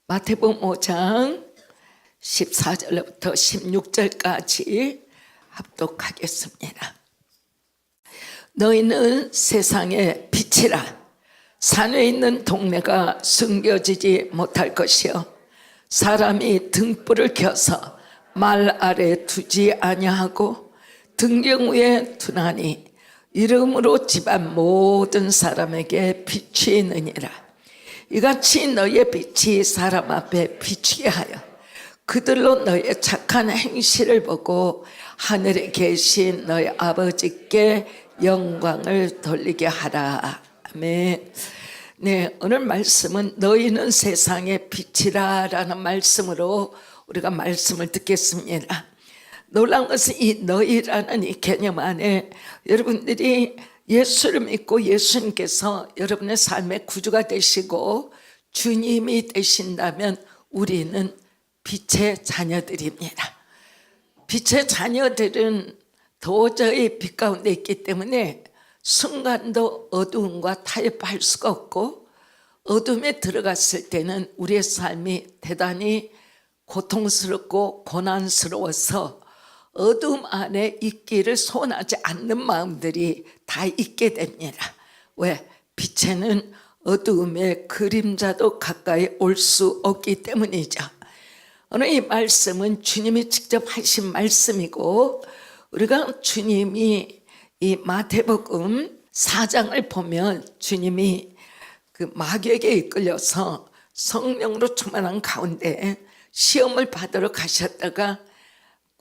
마태복음 5장 14절부터 16절까지 합독하겠습니다. 너희는 세상의 빛이라. 산에 있는 동네가 숨겨지지 못할 것이요 사람이 등불을 켜서 말 아래 두지 아니하고 등경 위에 두나니 이름으로 집안 모든 사람에게 빛이 느니라. 이같이 너희의 빛이 사람 앞에 비추게 하여 그들로 너희의 착한 행실을 보고 하늘에 계신 너희 아버지께 영광을 돌리게 하라. 아멘. 네, 오늘 말씀은 너희는 세상의 빛이라 라는 말씀으로 우리가 말씀을 듣겠습니다. 놀라운 것은 이 너희라는 이 개념 안에 여러분들이 예수를 믿고 예수님께서 여러분의 삶의 구주가 되시고 주님이 되신다면 우리는 빛의 자녀들입니다. 빛의 자녀들은 도저히 빛 가운데 있기 때문에 순간도 어두움과 타협할 수가 없고 어둠에 들어갔을 때는 우리의 삶이 대단히 고통스럽고 고난스러워서 어둠 안에 있기를 소원하지 않는 마음들이 다 있게 됩니다. 왜? 빛에는 어두움의 그림자도 가까이 올 수 없기 때문이죠. 오늘 이 말씀은 주님이 직접 하신 말씀이고 우리가 주님이 이 마태복음 4장을 보면 주님이 그 마귀에게 이끌려서 성령으로 충만한 가운데 시험을 받으러 가셨다가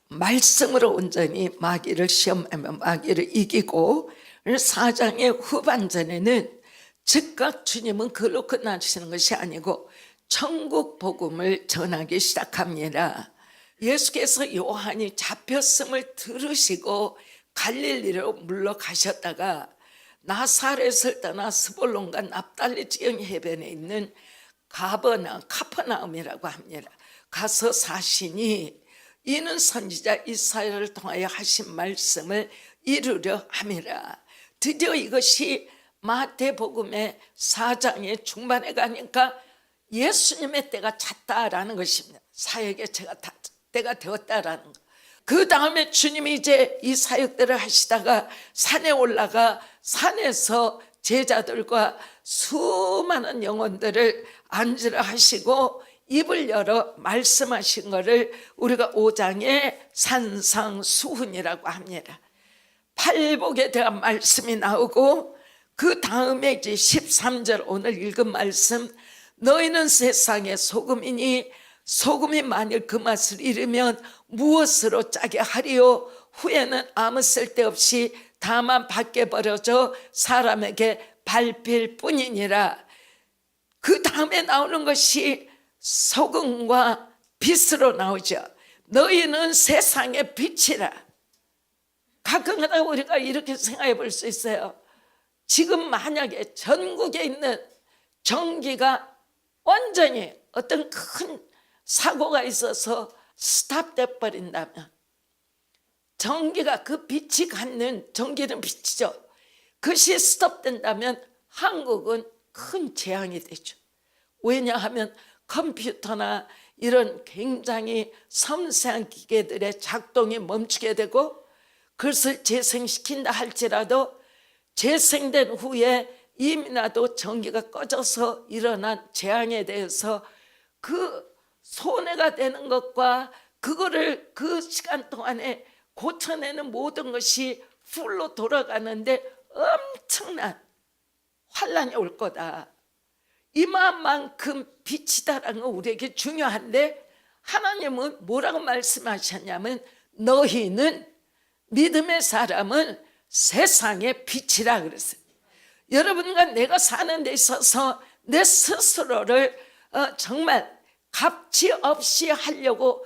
말씀으로 온전히 마귀를 시험하며 마귀를 이기고 4장의 후반전에는 즉각 주님은 그걸로 끝나시는 것이 아니고 천국 복음을 전하기 시작합니다. 예수께서 요한이 잡혔음을 들으시고 갈릴리로 물러가셨다가 나사렛을 떠나 스불론과 납달리 지형 해변에 있는 카퍼나움이라고 합니다. 가서 사시니 이는 선지자 이사야를 통하여 하신 말씀을 이루려 함이라. 드디어 이것이 마태복음의 4장의 중반에 가니까 예수님의 때가 찼다라는 것입니다. 사역의 때가 되었다라는 것. 그 다음에 주님이 이제 이 사역들을 하시다가 산에 올라가 산에서 제자들과 수많은 영혼들을 앉으라 하시고 입을 열어 말씀하신 것을 우리가 5장의 산상수훈이라고 합니다. 팔복에 대한 말씀이 나오고 그 다음에 이제 13절 오늘 읽은 말씀, 너희는 세상의 소금이니 소금이 만일 그 맛을 잃으면 무엇으로 짜게 하리요? 후에는 아무 쓸데없이 다만 밖에 버려져 사람에게 밟힐 뿐이니라. 그 다음에 나오는 것이 소금과 빛으로 나오죠. 너희는 세상의 빛이라. 가끔가다 우리가 이렇게 생각해 볼 수 있어요. 지금 만약에 전국에 있는 전기가 완전히 어떤 큰 사고가 있어서 스탑돼 버린다면 전기가 그 빛이 갖는 전기는 빛이죠. 그것이 스톱된다면 한국은 큰 재앙이 되죠. 왜냐하면 컴퓨터나 이런 굉장히 섬세한 기계들의 작동이 멈추게 되고 그것을 재생시킨다 할지라도 재생된 후에 이미나도 전기가 꺼져서 일어난 재앙에 대해서 그 손해가 되는 것과 그거를 그 시간 동안에 고쳐내는 모든 것이 풀로 돌아가는데 엄청난 환란이 올 거다. 이만큼 빛이다라는 건 우리에게 중요한데 하나님은 뭐라고 말씀하셨냐면 너희는 믿음의 사람은 세상의 빛이라 그랬어요. 여러분과 내가 사는 데 있어서 내 스스로를 정말 값이 없이 하려고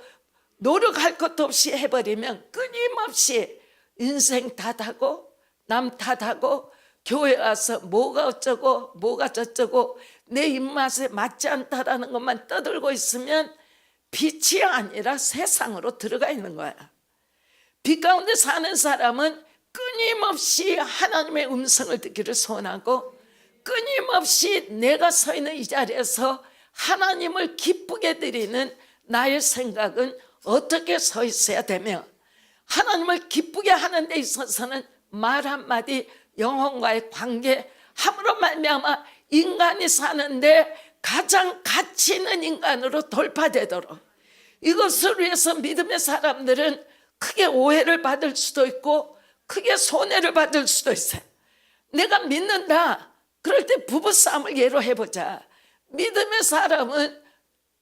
노력할 것도 없이 해버리면 끊임없이 인생 탓하고 남 탓하고 교회 와서 뭐가 어쩌고 뭐가 저쩌고 내 입맛에 맞지 않다라는 것만 떠들고 있으면 빛이 아니라 세상으로 들어가 있는 거야. 빛 가운데 사는 사람은 끊임없이 하나님의 음성을 듣기를 소원하고 끊임없이 내가 서 있는 이 자리에서 하나님을 기쁘게 드리는 나의 생각은 어떻게 서 있어야 되며, 하나님을 기쁘게 하는 데 있어서는 말 한마디, 영혼과의 관계, 함으로 말미암아 인간이 사는데 가장 가치 있는 인간으로 돌파되도록, 이것을 위해서 믿음의 사람들은 크게 오해를 받을 수도 있고 크게 손해를 받을 수도 있어요. 내가 믿는다, 그럴 때 부부싸움을 예로 해보자. 믿음의 사람은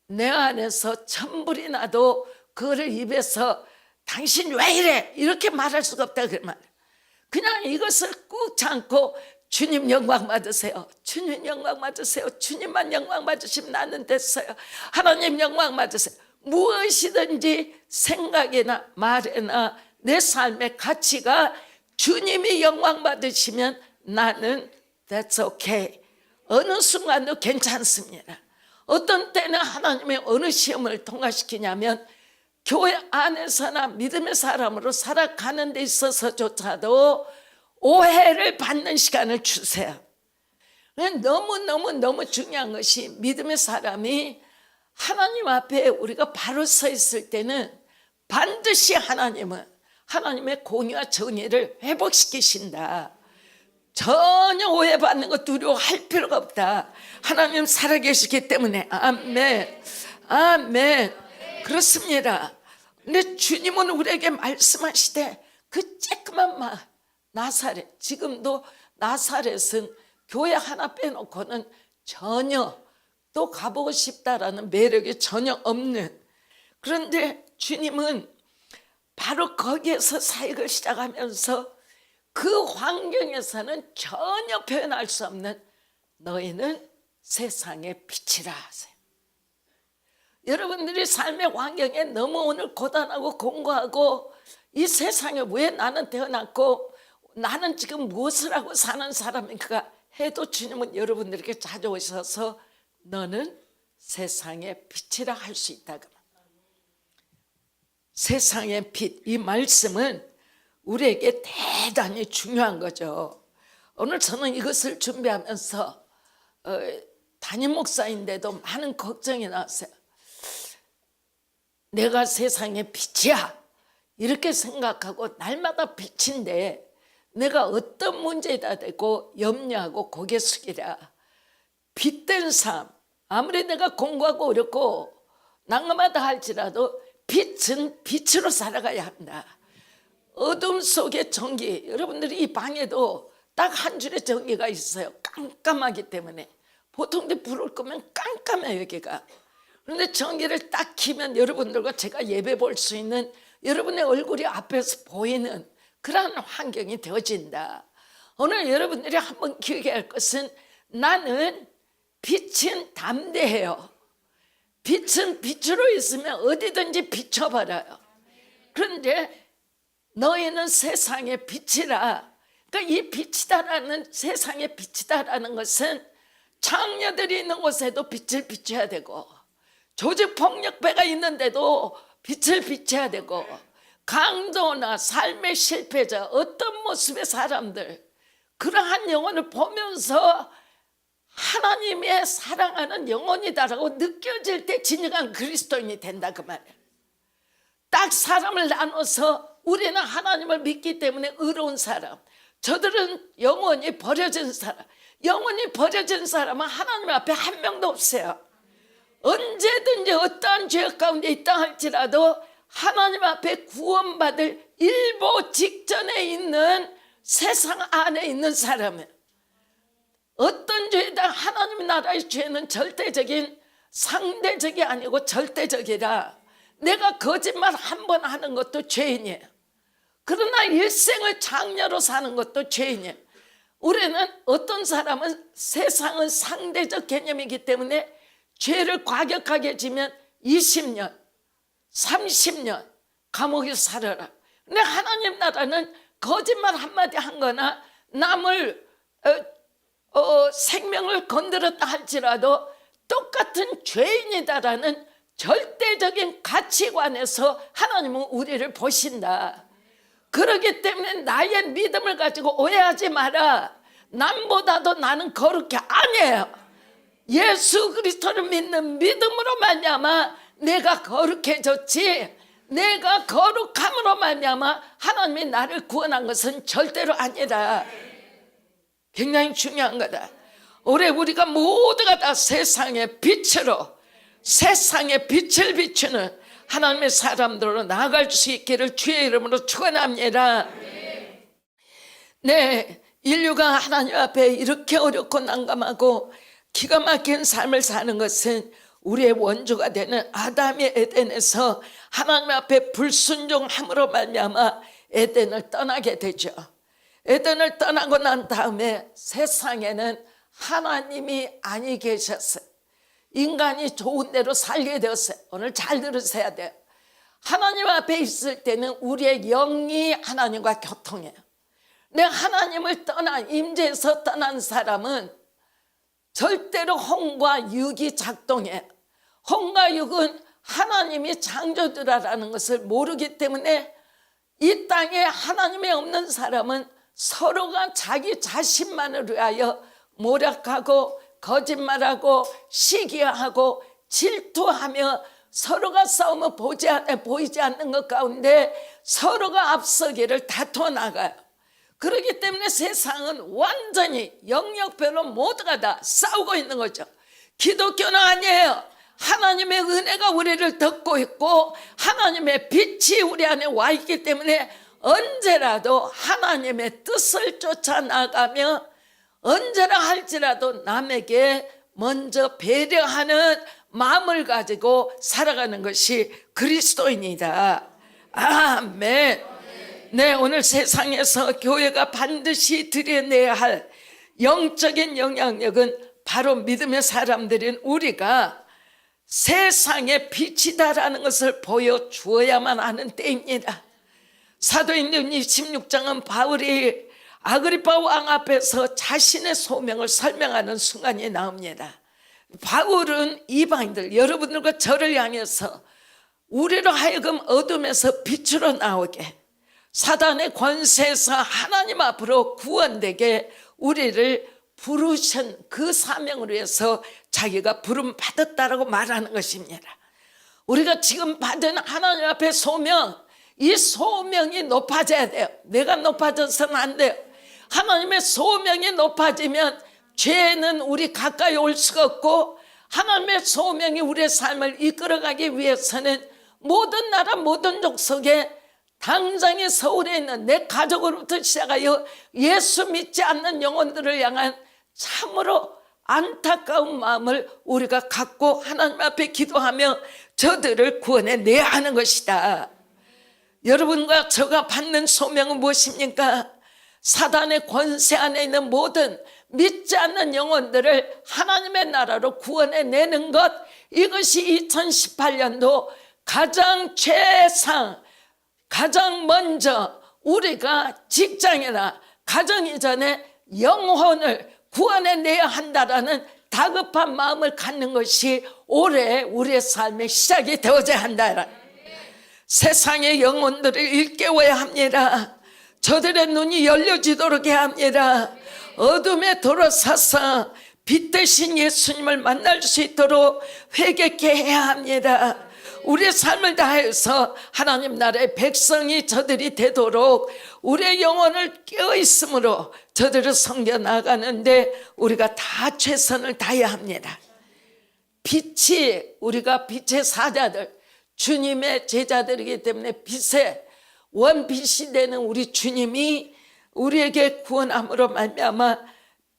내 안에서 천불이 나도 그거를 입에서 당신 왜 이래 이렇게 말할 수가 없다 그 말. 그냥 이것을 꾹 참고 주님 영광 받으세요, 주님 영광 받으세요, 주님만 영광 받으시면 나는 됐어요, 하나님 영광 받으세요. 무엇이든지 생각이나 말이나 내 삶의 가치가 주님이 영광 받으시면 나는 that's okay, 어느 순간도 괜찮습니다. 어떤 때는 하나님의 어느 시험을 통과시키냐면 교회 안에서나 믿음의 사람으로 살아가는 데 있어서조차도 오해를 받는 시간을 주세요. 너무 중요한 것이, 믿음의 사람이 하나님 앞에 우리가 바로 서 있을 때는 반드시 하나님은 하나님의 공의와 정의를 회복시키신다. 전혀 오해받는 거 두려워할 필요가 없다. 하나님 살아계시기 때문에. 아멘, 아멘. 그렇습니다. 근데 주님은 우리에게 말씀하시되 그 쬐끄만 나사렛, 지금도 나사렛은 교회 하나 빼놓고는 전혀 또 가보고 싶다라는 매력이 전혀 없는, 그런데 주님은 바로 거기에서 사역을 시작하면서 그 환경에서는 전혀 표현할 수 없는 너희는 세상의 빛이라 하세요. 여러분들이 삶의 환경에 너무 오늘 고단하고 공고하고 이 세상에 왜 나는 태어났고 나는 지금 무엇을 하고 사는 사람인가 해도 주님은 여러분들에게 찾아오셔서 너는 세상의 빛이라 할 수 있다. 세상의 빛, 이 말씀은 우리에게 대단히 중요한 거죠. 오늘 저는 이것을 준비하면서 담임 목사인데도 많은 걱정이 나왔어요. 내가 세상의 빛이야 이렇게 생각하고 날마다 빛인데 내가 어떤 문제에다 대고 염려하고 고개 숙이랴. 빛된 삶, 아무리 내가 공부하고 어렵고 난감하다 할지라도 빛은 빛으로 살아가야 한다. 어둠 속의 전기, 여러분들이 이 방에도 딱 한 줄의 전기가 있어요. 깜깜하기 때문에. 보통 불을 끄면 깜깜해요 여기가. 그런데 전기를 딱 켜면 여러분들과 제가 예배 볼 수 있는, 여러분의 얼굴이 앞에서 보이는 그런 환경이 되어진다. 오늘 여러분들이 한번 기억해야 할 것은, 나는 빛은 담대해요. 빛은 빛으로 있으면 어디든지 비춰버려요. 그런데 너희는 세상의 빛이라. 그러니까 이 빛이다라는, 세상의 빛이다라는 것은 장녀들이 있는 곳에도 빛을 비춰야 되고, 조직폭력배가 있는데도 빛을 비춰야 되고, 강도나 삶의 실패자, 어떤 모습의 사람들, 그러한 영혼을 보면서 하나님의 사랑하는 영혼이다라고 느껴질 때 진정한 그리스도인이 된다 그 말이에요. 딱 사람을 나눠서 우리는 하나님을 믿기 때문에 의로운 사람, 저들은 영원히 버려진 사람. 영원히 버려진 사람은 하나님 앞에 한 명도 없어요. 언제든지 어떠한 죄 가운데 있다 할지라도 하나님 앞에 구원받을 일보 직전에 있는, 세상 안에 있는 사람은, 어떤 죄다 하나님 나라의 죄는 절대적인, 상대적이 아니고 절대적이라. 내가 거짓말 한 번 하는 것도 죄인이에요. 그러나 일생을 장녀로 사는 것도 죄인이에요. 우리는, 어떤 사람은 세상은 상대적 개념이기 때문에 죄를 과격하게 지면 20년 30년 감옥에 살아라. 근데 하나님 나라는 거짓말 한마디 한 거나 남을 생명을 건드렸다 할지라도 똑같은 죄인이다라는 절대적인 가치관에서 하나님은 우리를 보신다. 그렇기 때문에 나의 믿음을 가지고 오해하지 마라. 남보다도 나는 거룩해. 아니에요. 예수 그리스도를 믿는 믿음으로 말미암아 내가 거룩해졌지, 내가 거룩함으로 말미암아 하나님이 나를 구원한 것은 절대로 아니다. 굉장히 중요한 거다. 올해 우리가 모두가 다 세상의 빛으로, 세상의 빛을 비추는 하나님의 사람들로 나아갈 수 있기를 주의 이름으로 축원합니다. 네, 인류가 하나님 앞에 이렇게 어렵고 난감하고 기가 막힌 삶을 사는 것은 우리의 원조가 되는 아담이 에덴에서 하나님 앞에 불순종함으로 말미암아 에덴을 떠나게 되죠. 에덴을 떠나고 난 다음에 세상에는 하나님이 아니 계셨어요. 인간이 좋은 대로 살게 되었어요. 오늘 잘 들으셔야 돼요. 하나님 앞에 있을 때는 우리의 영이 하나님과 교통해요. 내가 하나님을 떠난, 임재에서 떠난 사람은 절대로 혼과 육이 작동해요. 혼과 육은 하나님이 창조주라는 것을 모르기 때문에 이 땅에 하나님이 없는 사람은 서로가 자기 자신만을 위하여 모략하고 거짓말하고 시기하고 질투하며 서로가 싸우면 보이지 않는 것 가운데 서로가 앞서기를 다투어 나가요. 그렇기 때문에 세상은 완전히 영역별로 모두가 다 싸우고 있는 거죠. 기독교는 아니에요. 하나님의 은혜가 우리를 덮고 있고 하나님의 빛이 우리 안에 와 있기 때문에 언제라도 하나님의 뜻을 쫓아 나가며 언제나 할지라도 남에게 먼저 배려하는 마음을 가지고 살아가는 것이 그리스도인이다. 아멘. 네, 오늘 세상에서 교회가 반드시 드려내야 할 영적인 영향력은 바로 믿음의 사람들인 우리가 세상의 빛이다라는 것을 보여주어야만 하는 때입니다. 사도행전 26장은 바울이 아그리파 왕 앞에서 자신의 소명을 설명하는 순간이 나옵니다. 바울은 이방인들, 여러분들과 저를 향해서 우리로 하여금 어둠에서 빛으로 나오게, 사단의 권세에서 하나님 앞으로 구원되게 우리를 부르신 그 사명을 위해서 자기가 부름 받았다라고 말하는 것입니다. 우리가 지금 받은 하나님 앞에 소명, 이 소명이 높아져야 돼요. 내가 높아져서는 안 돼요. 하나님의 소명이 높아지면 죄는 우리 가까이 올 수가 없고, 하나님의 소명이 우리의 삶을 이끌어가기 위해서는 모든 나라 모든 족속에 당장에 서울에 있는 내 가족으로부터 시작하여 예수 믿지 않는 영혼들을 향한 참으로 안타까운 마음을 우리가 갖고 하나님 앞에 기도하며 저들을 구원해내야 하는 것이다. 여러분과 저가 받는 소명은 무엇입니까? 사단의 권세 안에 있는 모든 믿지 않는 영혼들을 하나님의 나라로 구원해내는 것, 이것이 2018년도 가장 최상, 가장 먼저 우리가 직장이나 가정 이전에 영혼을 구원해내야 한다라는 다급한 마음을 갖는 것이 올해 우리의 삶의 시작이 되어야 한다. 세상의 영혼들을 일깨워야 합니다. 저들의 눈이 열려지도록 해야 합니다. 어둠에 돌아서서 빛 대신 예수님을 만날 수 있도록 회개케 해야 합니다. 우리의 삶을 다해서 하나님 나라의 백성이 저들이 되도록 우리의 영혼을 깨어있음으로 저들을 섬겨나가는데 우리가 다 최선을 다해야 합니다. 빛이, 우리가 빛의 사자들, 주님의 제자들이기 때문에 빛의 원빛이 되는 우리 주님이 우리에게 구원함으로 말미암아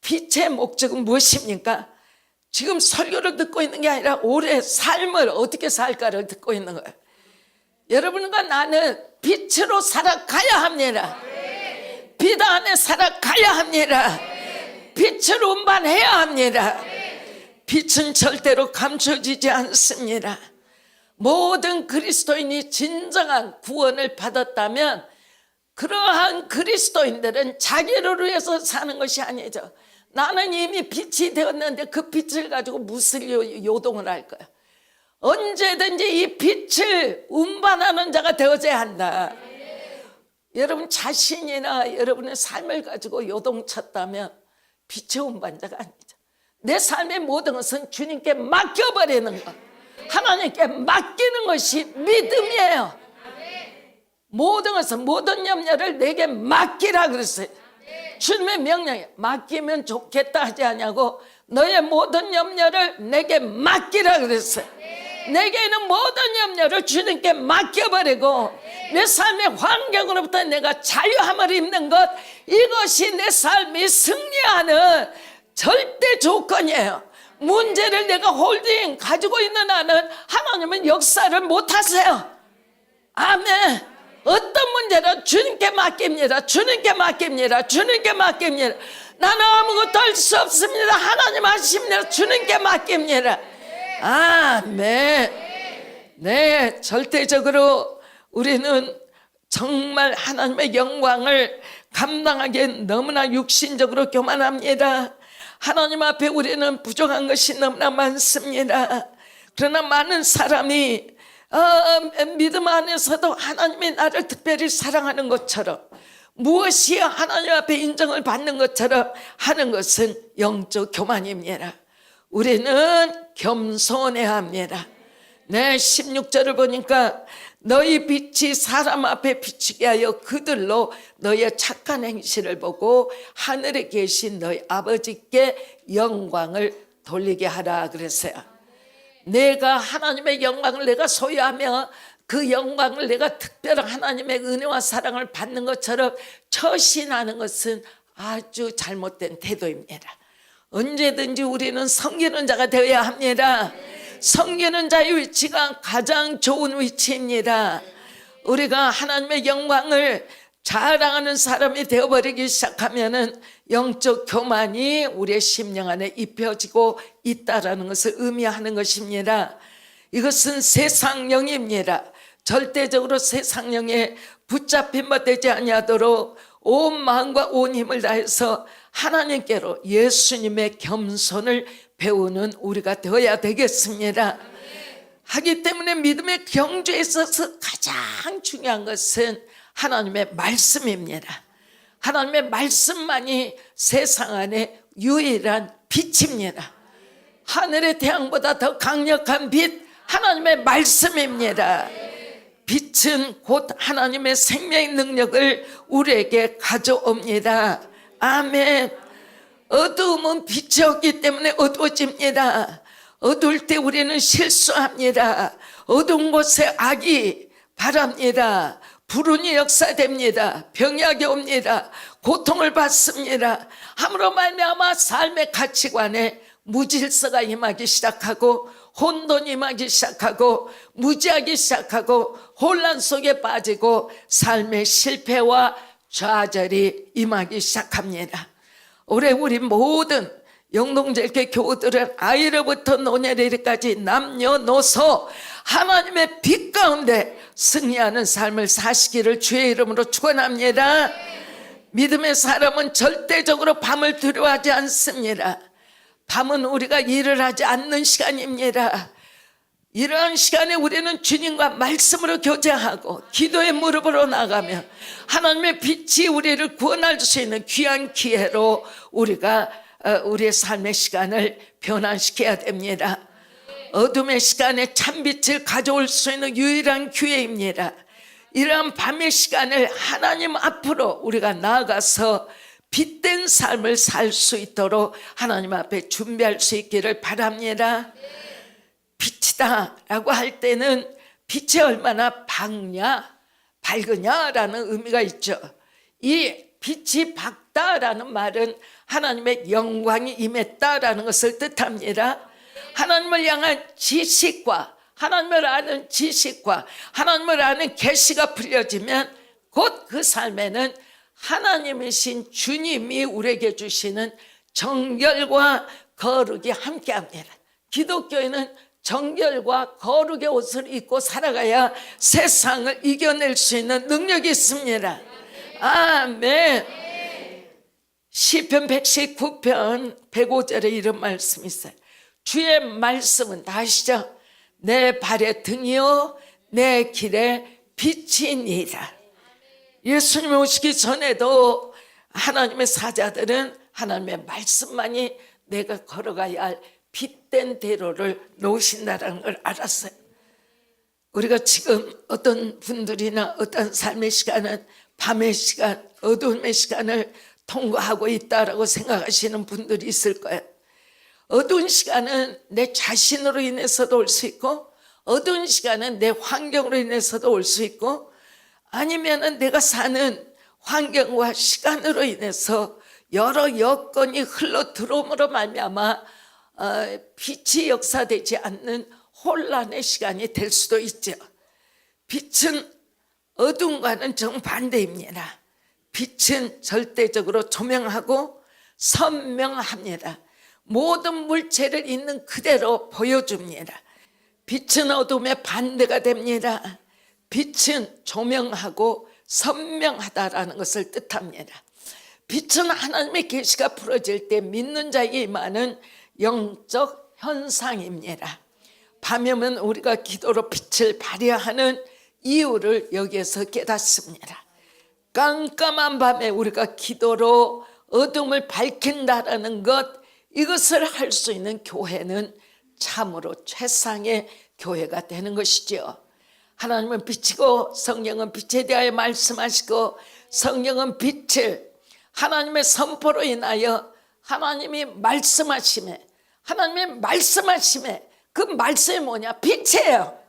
빛의 목적은 무엇입니까? 지금 설교를 듣고 있는 게 아니라 올해 삶을 어떻게 살까를 듣고 있는 거예요. 여러분과 나는 빛으로 살아가야 합니다. 빛 안에 살아가야 합니다. 빛을 운반해야 합니다. 빛은 절대로 감춰지지 않습니다. 모든 그리스도인이 진정한 구원을 받았다면 그러한 그리스도인들은 자기를 위해서 사는 것이 아니죠. 나는 이미 빛이 되었는데 그 빛을 가지고 무슨 요동을 할 거야. 언제든지 이 빛을 운반하는 자가 되어져야 한다. 여러분 자신이나 여러분의 삶을 가지고 요동쳤다면 빛의 운반자가 아니죠. 내 삶의 모든 것은 주님께 맡겨버리는 것, 하나님께 맡기는 것이 믿음이에요. 모든 것은, 모든 염려를 내게 맡기라 그랬어요. 주님의 명령에 맡기면 좋겠다 하지 않냐고, 너의 모든 염려를 내게 맡기라 그랬어요. 내게 있는 모든 염려를 주님께 맡겨버리고 내 삶의 환경으로부터 내가 자유함을 입는 것, 이것이 내 삶이 승리하는 절대 조건이에요. 문제를 내가 홀딩 가지고 있는 한은 하나님은 역사를 못하세요. 아멘. 어떤 문제는 주님께 맡깁니다. 주님께 맡깁니다. 주님께 맡깁니다. 나는 아무것도 할 수 없습니다. 하나님 하십니다. 주님께 맡깁니다. 아멘. 네, 절대적으로 우리는 정말 하나님의 영광을 감당하기엔 너무나 육신적으로 교만합니다. 하나님 앞에 우리는 부족한 것이 너무나 많습니다. 그러나 많은 사람이 믿음 안에서도 하나님이 나를 특별히 사랑하는 것처럼, 무엇이 하나님 앞에 인정을 받는 것처럼 하는 것은 영적 교만입니다. 우리는 겸손해야 합니다. 네, 16절을 보니까 너희 빛이 사람 앞에 비추게 하여 그들로 너희의 착한 행실을 보고 하늘에 계신 너희 아버지께 영광을 돌리게 하라 그랬어요. 내가 하나님의 영광을 내가 소유하며 그 영광을 내가 특별한 하나님의 은혜와 사랑을 받는 것처럼 처신하는 것은 아주 잘못된 태도입니다. 언제든지 우리는 섬기는 자가 되어야 합니다. 섬기는 자의 위치가 가장 좋은 위치입니다. 우리가 하나님의 영광을 자랑하는 사람이 되어버리기 시작하면은 영적 교만이 우리의 심령 안에 입혀지고 있다라는 것을 의미하는 것입니다. 이것은 세상령입니다. 절대적으로 세상령에 붙잡힌 바 되지 아니하도록 온 마음과 온 힘을 다해서 하나님께로 예수님의 겸손을 배우는 우리가 되어야 되겠습니다. 하기 때문에 믿음의 경주에 있어서 가장 중요한 것은 하나님의 말씀입니다. 하나님의 말씀만이 세상 안에 유일한 빛입니다. 하늘의 태양보다 더 강력한 빛, 하나님의 말씀입니다. 빛은 곧 하나님의 생명의 능력을 우리에게 가져옵니다. 아멘. 어두움은 빛이 없기 때문에 어두워집니다. 어두울 때 우리는 실수합니다. 어두운 곳에 악이 바랍니다. 불운이 역사됩니다. 병약이 옵니다. 고통을 받습니다. 함으로 말미암아 삶의 가치관에 무질서가 임하기 시작하고 혼돈이 임하기 시작하고 무지하기 시작하고 혼란 속에 빠지고 삶의 실패와 좌절이 임하기 시작합니다. 올해 우리 모든 영동제일교회 교우들은 아이로부터 노년에까지 남녀노소 하나님의 빛 가운데 승리하는 삶을 사시기를 주의 이름으로 축원합니다. 믿음의 사람은 절대적으로 밤을 두려워하지 않습니다. 밤은 우리가 일을 하지 않는 시간입니다. 이러한 시간에 우리는 주님과 말씀으로 교제하고 기도의 무릎으로 나가며 하나님의 빛이 우리를 구원할 수 있는 귀한 기회로 우리가 우리의 삶의 시간을 변환시켜야 됩니다. 어둠의 시간에 참빛을 가져올 수 있는 유일한 기회입니다. 이러한 밤의 시간을 하나님 앞으로 우리가 나아가서 빛된 삶을 살 수 있도록 하나님 앞에 준비할 수 있기를 바랍니다. 빛이다 라고 할 때는 빛이 얼마나 밝으냐라는 의미가 있죠. 이 빛이 밝다라는 말은 하나님의 영광이 임했다라는 것을 뜻합니다. 하나님을 향한 지식과 하나님을 아는 지식과 하나님을 아는 계시가 풀려지면 곧 그 삶에는 하나님이신 주님이 우리에게 주시는 정결과 거룩이 함께합니다. 기독교인은 정결과 거룩의 옷을 입고 살아가야 세상을 이겨낼 수 있는 능력이 있습니다. 아멘. 시편 119편 105절에 이런 말씀이 있어요. 주의 말씀은, 다 아시죠? 내 발의 등이요 내 길의 빛이니라. 예수님 오시기 전에도 하나님의 사자들은 하나님의 말씀만이 내가 걸어가야 할 빛된 대로를 놓으신다는 걸 알았어요. 우리가 지금 어떤 분들이나 어떤 삶의 시간은 밤의 시간, 어두움의 시간을 통과하고 있다라고 생각하시는 분들이 있을 거예요. 어두운 시간은 내 자신으로 인해서도 올 수 있고, 어두운 시간은 내 환경으로 인해서도 올 수 있고, 아니면은 내가 사는 환경과 시간으로 인해서 여러 여건이 흘러 들어옴으로 말미암아 빛이 역사되지 않는 혼란의 시간이 될 수도 있죠. 빛은 어둠과는 정반대입니다. 빛은 절대적으로 조명하고 선명합니다. 모든 물체를 있는 그대로 보여줍니다. 빛은 어둠의 반대가 됩니다. 빛은 조명하고 선명하다라는 것을 뜻합니다. 빛은 하나님의 계시가 풀어질 때 믿는 자에게 임하는 영적 현상입니다. 밤이면 우리가 기도로 빛을 발휘하는 이유를 여기에서 깨닫습니다. 깜깜한 밤에 우리가 기도로 어둠을 밝힌다라는 것, 이것을 할 수 있는 교회는 참으로 최상의 교회가 되는 것이죠. 하나님은 빛이고 성령은 빛에 대하여 말씀하시고, 성령은 빛을 하나님의 선포로 인하여 하나님이 말씀하심에, 하나님의 말씀하심에, 그 말씀이 뭐냐? 빛이에요.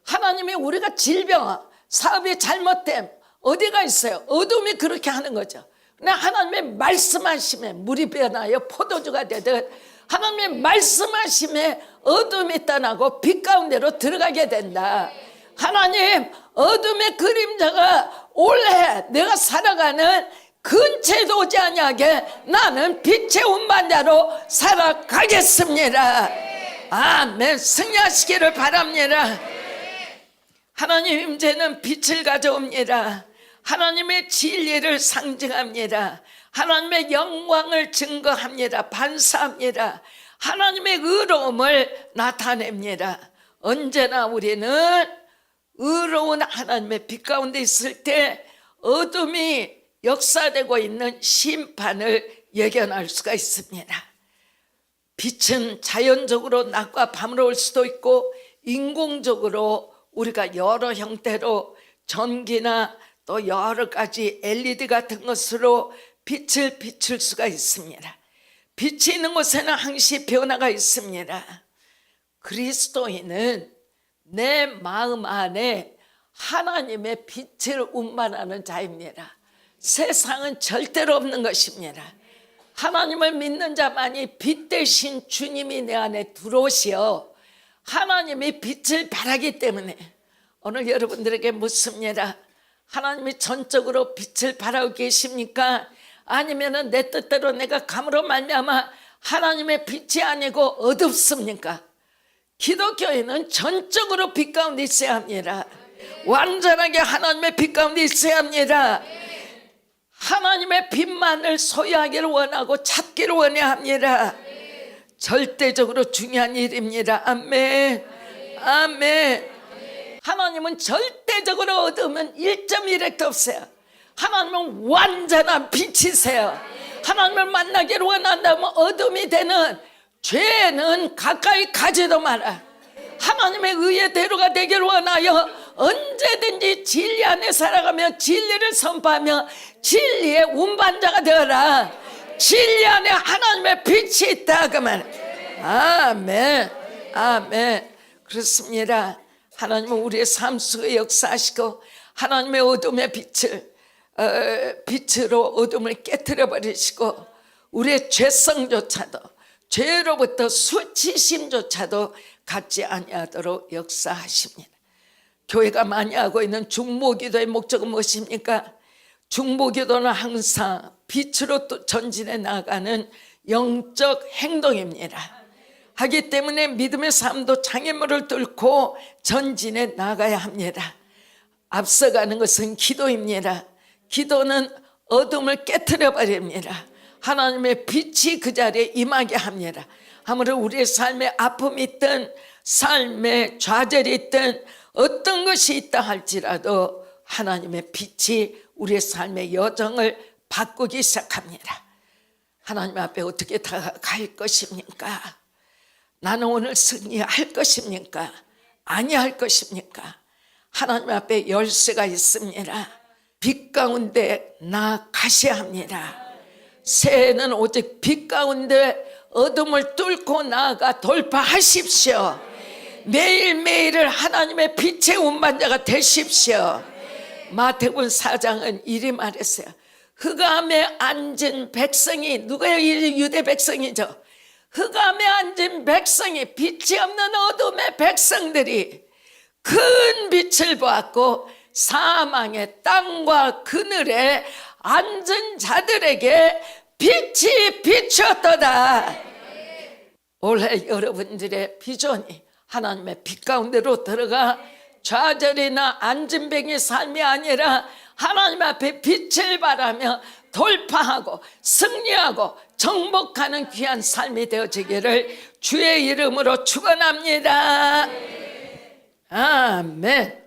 하나님이 우리가 질병, 사업이 잘못됨, 어디가 있어요? 어둠이 그렇게 하는 거죠. 그러나 하나님의 말씀하심에 물이 변하여 포도주가 되듯 하나님의 말씀하심에 어둠이 떠나고 빛 가운데로 들어가게 된다. 하나님, 어둠의 그림자가 올해 내가 살아가는 근처에도 오지 아니하게 나는 빛의 운반자로 살아가겠습니다. 아멘. 승리하시기를 바랍니다. 하나님 임재는 빛을 가져옵니다. 하나님의 진리를 상징합니다. 하나님의 영광을 증거합니다. 반사합니다. 하나님의 의로움을 나타냅니다. 언제나 우리는 의로운 하나님의 빛 가운데 있을 때 어둠이 역사되고 있는 심판을 예견할 수가 있습니다. 빛은 자연적으로 낮과 밤으로 올 수도 있고, 인공적으로 우리가 여러 형태로 전기나 또 여러 가지 LED 같은 것으로 빛을 비출 수가 있습니다. 빛이 있는 곳에는 항시 변화가 있습니다. 그리스도인은 내 마음 안에 하나님의 빛을 운반하는 자입니다. 세상은 절대로 없는 것입니다. 하나님을 믿는 자만이 빛 대신 주님이 내 안에 들어오시어 하나님이 빛을 발하기 때문에, 오늘 여러분들에게 묻습니다. 하나님이 전적으로 빛을 발하고 계십니까? 아니면 내 뜻대로 내가 감으로 말미암아 하나님의 빛이 아니고 어둡습니까? 기독교인은 전적으로 빛 가운데 있어야 합니다. 완전하게 하나님의 빛 가운데 있어야 합니다. 하나님의 빛만을 소유하기를 원하고 찾기를 원해야 합니다. 절대적으로 중요한 일입니다. 아멘. 아멘. 하나님은 절대적으로 어두우면 1.1핵도 없어요. 하나님은 완전한 빛이세요. 하나님을 만나기를 원한다면 어둠이 되는 죄는 가까이 가지도 마라. 하나님의 의의 대로가 되기를 원하여 언제든지 진리 안에 살아가며 진리를 선포하며 진리의 운반자가 되어라. 진리 안에 하나님의 빛이 있다 그 말. 아멘. 아멘. 그렇습니다. 하나님은 우리의 삶 속에 역사하시고 하나님의 어둠의 빛으로 어둠을 깨뜨려 버리시고 우리의 죄성조차도, 죄로부터 수치심조차도 갖지 아니하도록 역사하십니다. 교회가 많이 하고 있는 중보기도의 목적은 무엇입니까? 중보기도는 항상 빛으로 또 전진해 나가는 영적 행동입니다. 하기 때문에 믿음의 삶도 장애물을 뚫고 전진해 나가야 합니다. 앞서가는 것은 기도입니다. 기도는 어둠을 깨트려 버립니다. 하나님의 빛이 그 자리에 임하게 합니다. 아무리 우리의 삶에 아픔이 있든 삶에 좌절이 있든 어떤 것이 있다 할지라도 하나님의 빛이 우리의 삶의 여정을 바꾸기 시작합니다. 하나님 앞에 어떻게 다가갈 것입니까? 나는 오늘 승리할 것입니까? 아니할 것입니까? 하나님 앞에 열쇠가 있습니다. 빛 가운데 나가셔야 합니다. 새해는 오직 빛 가운데 어둠을 뚫고 나아가 돌파하십시오. 매일매일을 하나님의 빛의 운반자가 되십시오. 마태복음 4장은 이리 말했어요. 흑암에 앉은 백성이, 누가요? 유대 백성이죠. 흑암에 앉은 백성이, 빛이 없는 어둠의 백성들이 큰 빛을 보았고 사망의 땅과 그늘에 앉은 자들에게 빛이 비추었도다. 올해 여러분들의 비전이 하나님의 빛 가운데로 들어가 좌절이나 안진뱅이 삶이 아니라 하나님 앞에 빛을 발하며 돌파하고 승리하고 정복하는 귀한 삶이 되어지기를 주의 이름으로 축원합니다. 아멘.